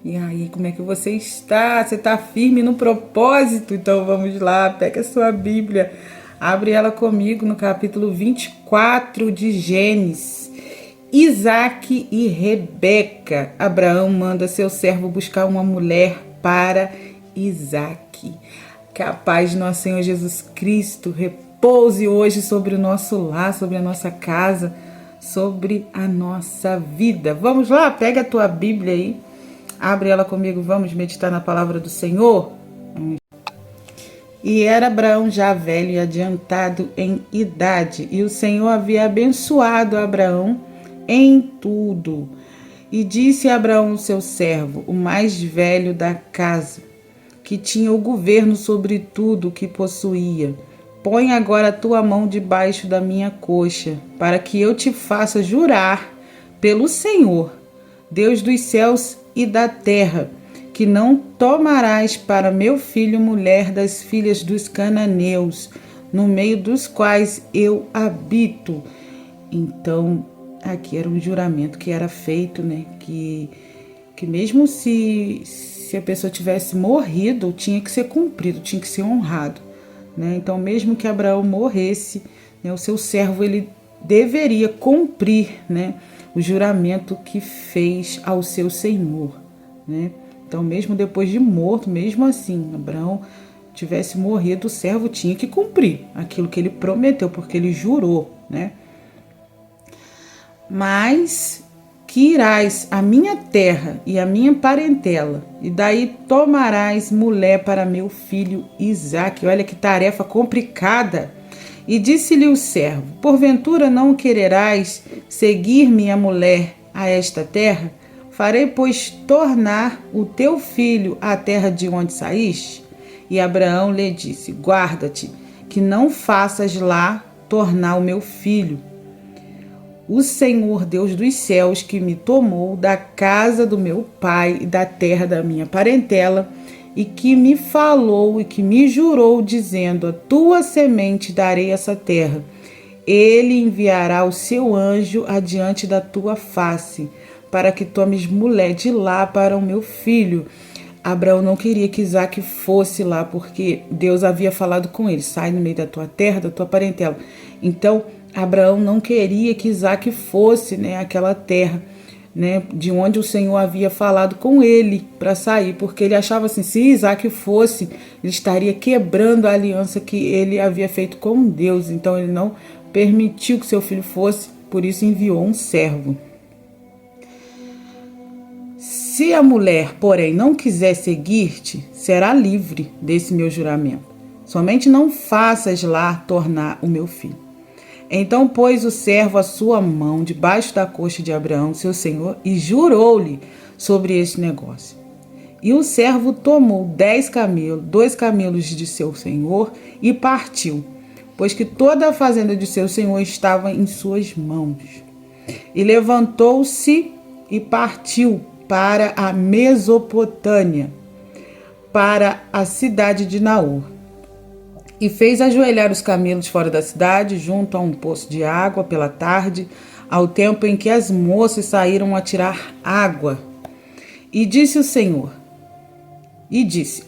E aí, como é que você está? Você está firme no propósito? Então vamos lá, pega a sua Bíblia, abre ela comigo no capítulo 24 de Gênesis. Isaac e Rebeca. Abraão manda seu servo buscar uma mulher para Isaac. Que a paz de nosso Senhor Jesus Cristo repouse hoje sobre o nosso lar, sobre a nossa casa, sobre a nossa vida. Vamos lá, pega a tua Bíblia aí. Abre ela comigo, vamos meditar na palavra do Senhor? E era Abraão já velho e adiantado em idade, e o Senhor havia abençoado Abraão em tudo. E disse a Abraão, seu servo, o mais velho da casa, que tinha o governo sobre tudo o que possuía: põe agora a tua mão debaixo da minha coxa, para que eu te faça jurar pelo Senhor, Deus dos céus e da terra, que não tomarás para meu filho mulher das filhas dos cananeus, no meio dos quais eu habito. Então, aqui era um juramento que era feito, né? Que mesmo se a pessoa tivesse morrido, tinha que ser cumprido, tinha que ser honrado, né? Então, mesmo que Abraão morresse, né, o seu servo ele deveria cumprir, né, o juramento que fez ao seu Senhor, né? Então, mesmo depois de morto, mesmo assim, Abraão tivesse morrido, o servo tinha que cumprir aquilo que ele prometeu, porque ele jurou, né? Mas que irás à minha terra e à minha parentela, e daí tomarás mulher para meu filho Isaque. Olha que tarefa complicada. E disse-lhe o servo: porventura não quererás seguir-me a mulher a esta terra? Farei, pois, tornar o teu filho à terra de onde saíste? E Abraão lhe disse: guarda-te, que não faças lá tornar o meu filho. O Senhor Deus dos céus, que me tomou da casa do meu pai e da terra da minha parentela, e que me falou e que me jurou, dizendo: a tua semente darei essa terra. Ele enviará o seu anjo adiante da tua face, para que tomes mulher de lá para o meu filho. Abraão não queria que Isaque fosse lá, porque Deus havia falado com ele: sai no meio da tua terra, da tua parentela. Então, Abraão não queria que Isaque fosse, né, aquela terra, né, de onde o Senhor havia falado com ele para sair, porque ele achava assim: se Isaque fosse, ele estaria quebrando a aliança que ele havia feito com Deus. Então ele não permitiu que seu filho fosse, por isso enviou um servo. Se a mulher, porém, não quiser seguir-te, será livre desse meu juramento. Somente não faças lá tornar o meu filho. Então pôs o servo a sua mão debaixo da coxa de Abraão, seu senhor, e jurou-lhe sobre este negócio. E o servo tomou 2 camelos de seu senhor e partiu, pois que toda a fazenda de seu senhor estava em suas mãos. E levantou-se e partiu para a Mesopotâmia, para a cidade de Naor. E fez ajoelhar os camelos fora da cidade, junto a um poço de água, pela tarde, ao tempo em que as moças saíram a tirar água. E disse o Senhor,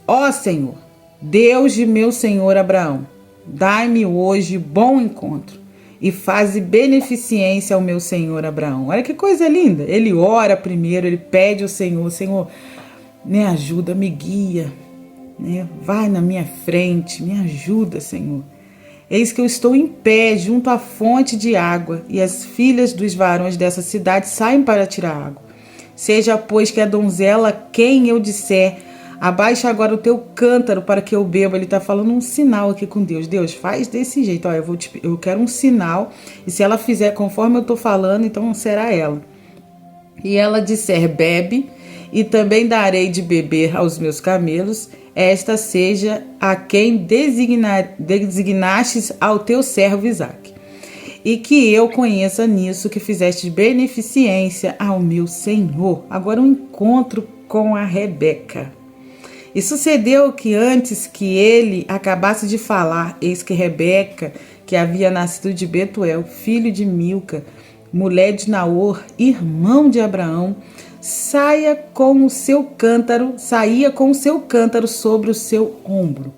ó Senhor, Deus de meu senhor Abraão, dai-me hoje bom encontro, e faze beneficência ao meu senhor Abraão. Olha que coisa linda. Ele ora primeiro, ele pede ao Senhor: Senhor, me ajuda, me guia, né? Vai na minha frente, me ajuda, Senhor. Eis que eu estou em pé junto à fonte de água, e as filhas dos varões dessa cidade saem para tirar água. Seja, pois, que a donzela quem eu disser: abaixa agora o teu cântaro para que eu beba. Ele está falando um sinal aqui com Deus. Deus, faz desse jeito. Ó, eu quero um sinal, e se ela fizer conforme eu estou falando, então será ela. E ela disser: bebe, e também darei de beber aos meus camelos. Esta seja a quem designastes ao teu servo Isaque. E que eu conheça nisso que fizeste beneficência ao meu senhor. Agora um encontro com a Rebeca. E sucedeu que antes que ele acabasse de falar, eis que Rebeca, que havia nascido de Betuel, filho de Milca, mulher de Naor, irmão de Abraão, saía com o seu cântaro sobre o seu ombro.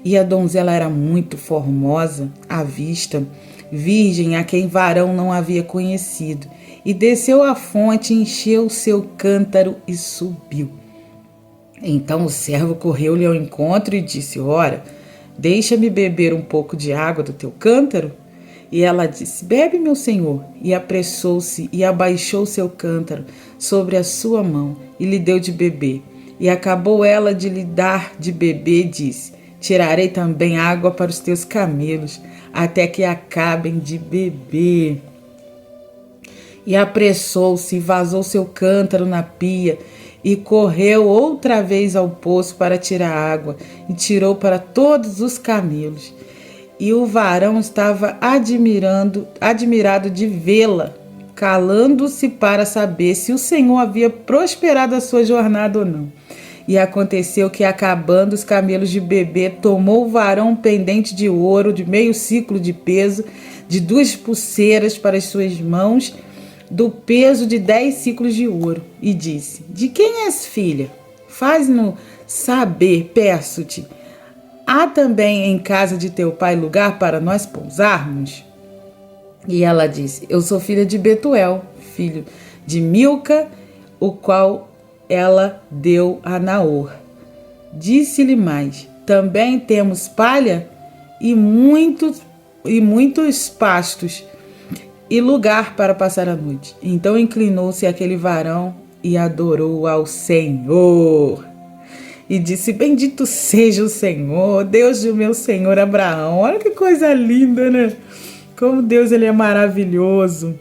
E a donzela era muito formosa à vista, virgem a quem varão não havia conhecido, e desceu à fonte, encheu o seu cântaro e subiu. Então o servo correu-lhe ao encontro e disse: ora, deixa-me beber um pouco de água do teu cântaro? E ela disse: bebe, meu senhor. E apressou-se e abaixou seu cântaro sobre a sua mão e lhe deu de beber. E acabou ela de lhe dar de beber, disse: tirarei também água para os teus camelos, até que acabem de beber. E apressou-se e vazou seu cântaro na pia, e correu outra vez ao poço para tirar água, e tirou para todos os camelos. E o varão estava admirado de vê-la, calando-se para saber se o Senhor havia prosperado a sua jornada ou não. E aconteceu que, acabando os camelos de beber, tomou o varão um pendente de ouro de meio siclo de peso, de 2 pulseiras para as suas mãos, do peso de 10 siclos de ouro, e disse: de quem és filha? Faz-nos saber, peço-te. Há também em casa de teu pai lugar para nós pousarmos? E ela disse: eu sou filha de Betuel, filho de Milca, o qual ela deu a Naor. Disse-lhe mais: também temos palha e muitos pastos e lugar para passar a noite. Então inclinou-se aquele varão e adorou ao Senhor. E disse: bendito seja o Senhor, Deus do meu senhor Abraão. Olha que coisa linda, né? Como Deus, ele é maravilhoso,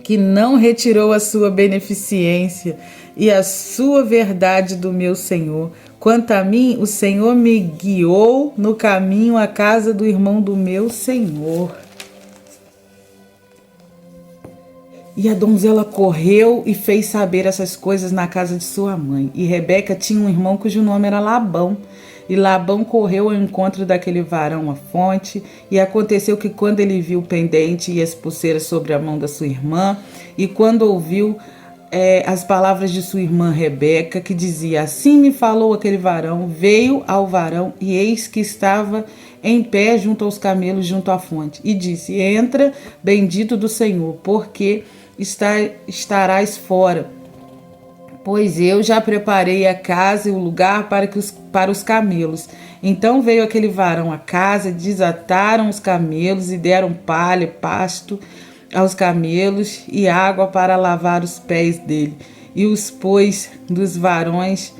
que não retirou a sua beneficência e a sua verdade do meu senhor. Quanto a mim, o Senhor me guiou no caminho à casa do irmão do meu senhor. E a donzela correu e fez saber essas coisas na casa de sua mãe. E Rebeca tinha um irmão cujo nome era Labão. E Labão correu ao encontro daquele varão à fonte. E aconteceu que, quando ele viu o pendente e as pulseiras sobre a mão da sua irmã, e quando ouviu as palavras de sua irmã Rebeca, que dizia: assim me falou aquele varão, veio ao varão, e eis que estava em pé junto aos camelos, junto à fonte. E disse: entra, bendito do Senhor, porque estarás fora, pois eu já preparei a casa e o lugar para os camelos. Então veio aquele varão à casa, desataram os camelos e deram palha e pasto aos camelos e água para lavar os pés dele, e os pôs dos varões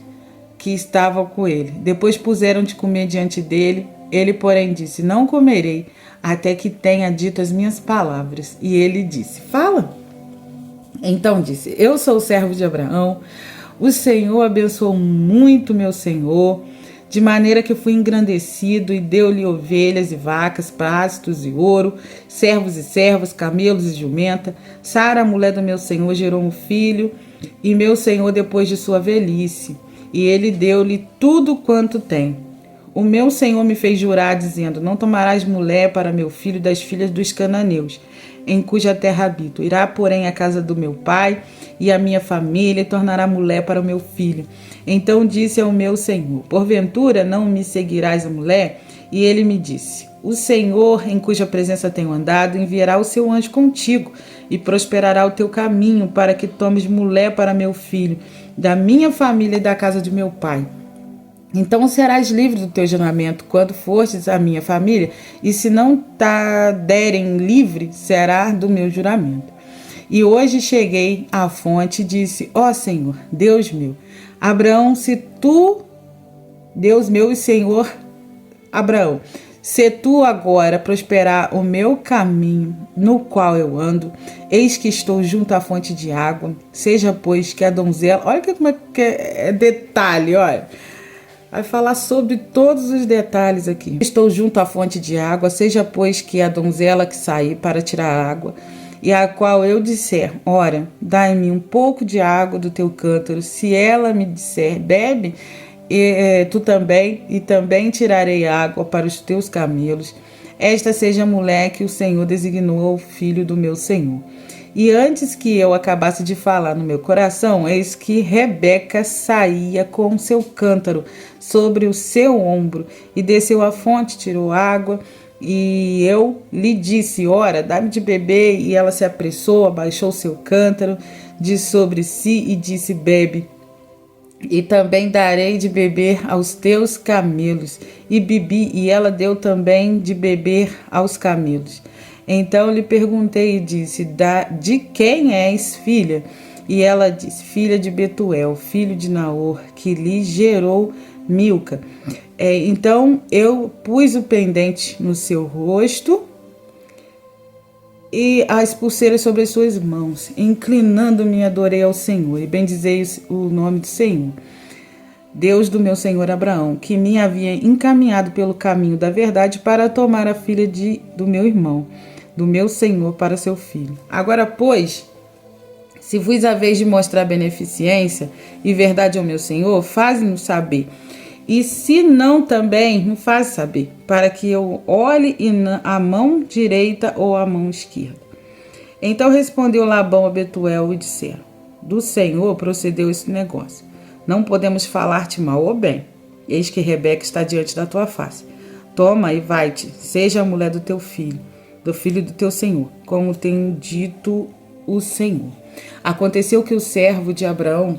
que estavam com ele. Depois puseram de comer diante dele. Ele, porém, disse: não comerei até que tenha dito as minhas palavras. E ele disse: fala. Então disse: eu sou o servo de Abraão. O Senhor abençoou muito meu senhor, de maneira que fui engrandecido, e deu-lhe ovelhas e vacas, pastos e ouro, servos e servas, camelos e jumenta. Sara, a mulher do meu senhor, gerou um filho, e meu senhor, depois de sua velhice, e ele deu-lhe tudo quanto tem. O meu senhor me fez jurar, dizendo: não tomarás mulher para meu filho das filhas dos cananeus, em cuja terra habito. Irá, porém, à casa do meu pai e à minha família, e tornará mulher para o meu filho. Então disse ao meu senhor: porventura não me seguirás a mulher? E ele me disse: o Senhor, em cuja presença tenho andado, enviará o seu anjo contigo, e prosperará o teu caminho, para que tomes mulher para meu filho, da minha família e da casa de meu pai. Então serás livre do teu juramento quando fostes à minha família, e se não te derem livre, será do meu juramento. E hoje cheguei à fonte e disse: ó Senhor, Deus meu, Abraão, Deus meu e Senhor Abraão, se tu agora prosperar o meu caminho no qual eu ando, eis que estou junto à fonte de água, seja pois que a donzela, olha como é detalhe, olha. Vai falar sobre todos os detalhes aqui. Estou junto à fonte de água, seja pois que a donzela que sair para tirar água, e a qual eu disser: ora, dai-me um pouco de água do teu cântaro, se ela me disser: bebe, tu também, e também tirarei água para os teus camelos. Esta seja a mulher que o Senhor designou ao filho do meu senhor. E antes que eu acabasse de falar no meu coração, eis que Rebeca saía com seu cântaro sobre o seu ombro e desceu à fonte, tirou água. E eu lhe disse: ora, dá-me de beber. E ela se apressou, abaixou seu cântaro de sobre si e disse: bebe. E também darei de beber aos teus camelos. E bebi, e ela deu também de beber aos camelos. Então lhe perguntei e disse: de quem és filha? E ela disse: filha de Betuel, filho de Naor, que lhe gerou Milca. Então eu pus o pendente no seu rosto e as pulseiras sobre as suas mãos. Inclinando-me, adorei ao Senhor e bendizei o nome do Senhor, Deus do meu senhor Abraão, que me havia encaminhado pelo caminho da verdade para tomar a filha do meu irmão, do meu senhor, para seu filho. Agora, pois, se vos haveis de mostrar beneficência e verdade ao meu senhor, faze-nos saber. E se não também, me faz saber, para que eu olhe a mão direita ou a mão esquerda. Então respondeu Labão a Betuel e disseram: do Senhor procedeu esse negócio. Não podemos falar-te mal ou bem. Eis que Rebeca está diante da tua face. Toma e vai-te, seja a mulher do teu filho, do filho do teu senhor, como tem dito o Senhor. Aconteceu que o servo de Abraão,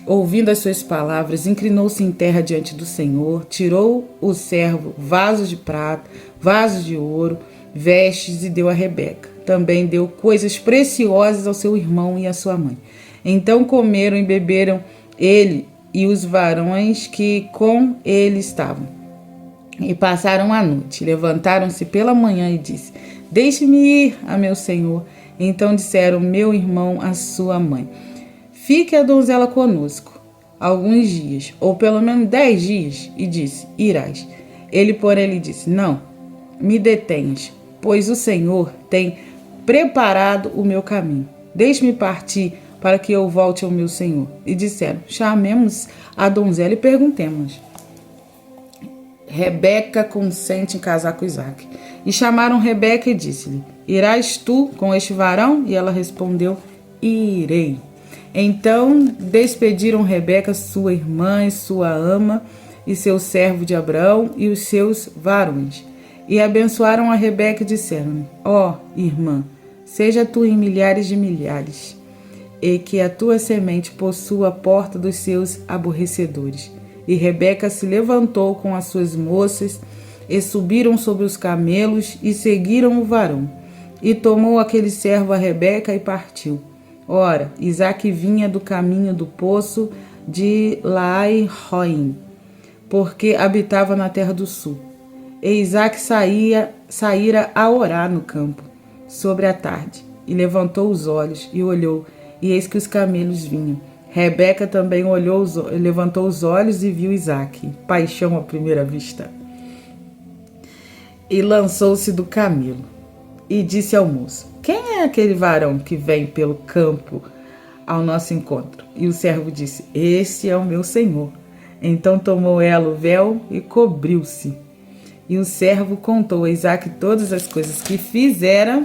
ouvindo as suas palavras, inclinou-se em terra diante do Senhor, tirou o servo vasos de prata, vasos de ouro, vestes e deu a Rebeca. Também deu coisas preciosas ao seu irmão e à sua mãe. Então comeram e beberam ele e os varões que com ele estavam. E passaram a noite. Levantaram-se pela manhã e disse: deixe-me ir a meu senhor. Então disseram: meu irmão a sua mãe: fique a donzela conosco alguns dias, ou pelo menos 10 dias. E disse: irás. Ele, porém, lhe disse: não me detenhas, pois o Senhor tem preparado o meu caminho. Deixe-me partir para que eu volte ao meu senhor. E disseram: chamemos a donzela e perguntemos. Rebeca consente em casar com Isaque. E chamaram Rebeca e disse-lhe: irás tu com este varão? E ela respondeu: irei. Então despediram Rebeca, sua irmã e sua ama, e seu servo de Abraão e os seus varões. E abençoaram a Rebeca e disseram: ó irmã, seja tu em milhares de milhares, e que a tua semente possua a porta dos seus aborrecedores. E Rebeca se levantou com as suas moças, e subiram sobre os camelos, e seguiram o varão. E tomou aquele servo a Rebeca e partiu. Ora, Isaque vinha do caminho do poço de Laai-Roim, porque habitava na terra do sul. E Isaque saíra a orar no campo, sobre a tarde, e levantou os olhos, e olhou, e eis que os camelos vinham. Rebeca também levantou os olhos e viu Isaque, paixão à primeira vista. E lançou-se do camelo, e disse ao moço: quem é aquele varão que vem pelo campo ao nosso encontro? E o servo disse: este é o meu senhor. Então tomou ela o véu e cobriu-se. E o servo contou a Isaque todas as coisas que fizera,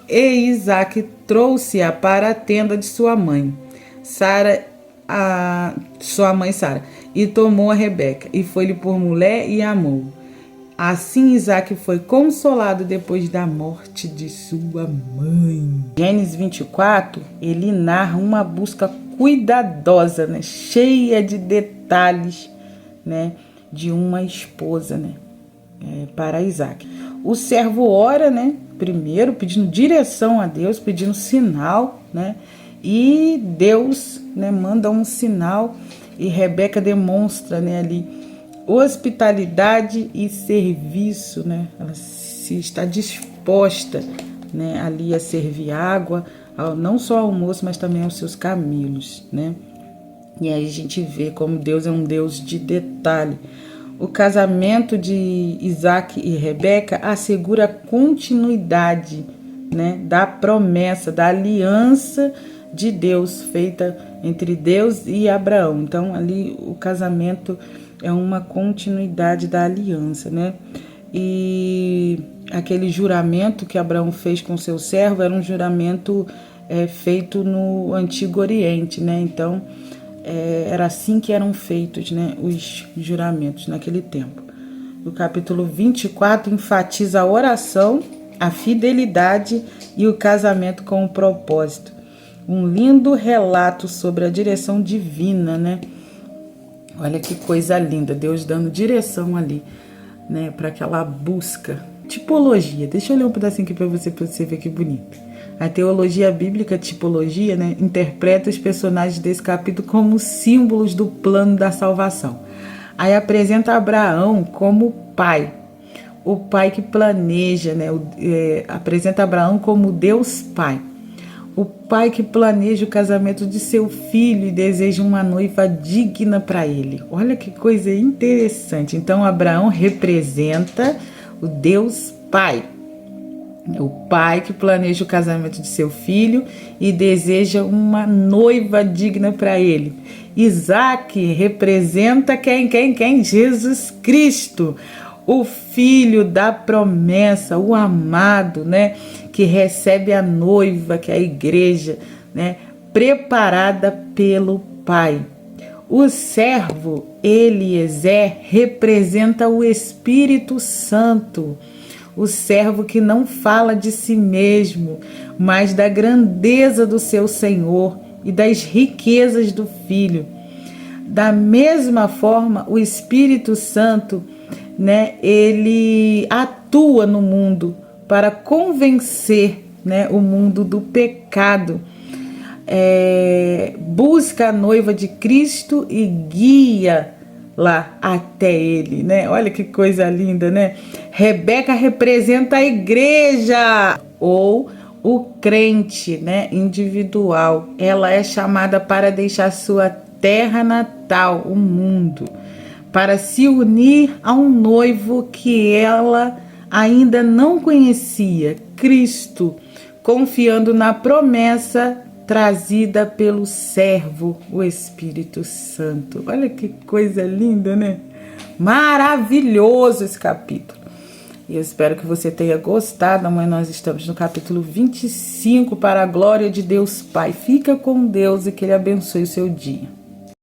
e Isaque trouxe-a para a tenda de sua mãe, sua mãe Sara, e tomou a Rebeca, e foi-lhe por mulher e amou. Assim Isaque foi consolado depois da morte de sua mãe. Gênesis 24, ele narra uma busca cuidadosa, né, cheia de detalhes, né, de uma esposa, né, para Isaque. O servo ora, né, primeiro pedindo direção a Deus, pedindo sinal, né, e Deus, né, manda um sinal, e Rebeca demonstra, né, ali hospitalidade e serviço, né? Ela está disposta, né, ali a servir água, não só ao moço, mas também aos seus camelos, né? E aí a gente vê como Deus é um Deus de detalhe. O casamento de Isaque e Rebeca assegura a continuidade, né, da promessa, da aliança de Deus feita entre Deus e Abraão. Então ali o casamento é uma continuidade da aliança, né? E aquele juramento que Abraão fez com seu servo era um juramento feito no Antigo Oriente, né? Então, era assim que eram feitos, né, os juramentos naquele tempo. O capítulo 24 enfatiza a oração, a fidelidade e o casamento com o propósito. Um lindo relato sobre a direção divina, né? Olha que coisa linda, Deus dando direção ali, né, para aquela busca. Tipologia, deixa eu ler um pedacinho aqui para você ver que bonito. A teologia bíblica, tipologia, né, interpreta os personagens desse capítulo como símbolos do plano da salvação. Aí apresenta Abraão como pai, o pai que planeja, né, apresenta Abraão como Deus Pai. O pai que planeja o casamento de seu filho e deseja uma noiva digna para ele. Olha que coisa interessante. Então, Abraão representa o Deus Pai. O pai que planeja o casamento de seu filho e deseja uma noiva digna para ele. Isaac representa quem? Jesus Cristo, o filho da promessa, o amado, né? Que recebe a noiva, que é a igreja, né? Preparada pelo Pai. O servo Eliezer representa o Espírito Santo. O servo que não fala de si mesmo, mas da grandeza do seu Senhor e das riquezas do Filho. Da mesma forma, o Espírito Santo, né, ele atua no mundo para convencer, né, o mundo do pecado. Busca a noiva de Cristo e guia lá até ele, né? Olha que coisa linda, né? Rebeca representa a igreja ou o crente, né, individual. Ela é chamada para deixar sua terra natal, o mundo, para se unir a um noivo que ela ainda não conhecia, Cristo, confiando na promessa trazida pelo servo, o Espírito Santo. Olha que coisa linda, né? Maravilhoso esse capítulo. E eu espero que você tenha gostado. Amanhã nós estamos no capítulo 25, para a glória de Deus Pai. Fica com Deus e que Ele abençoe o seu dia.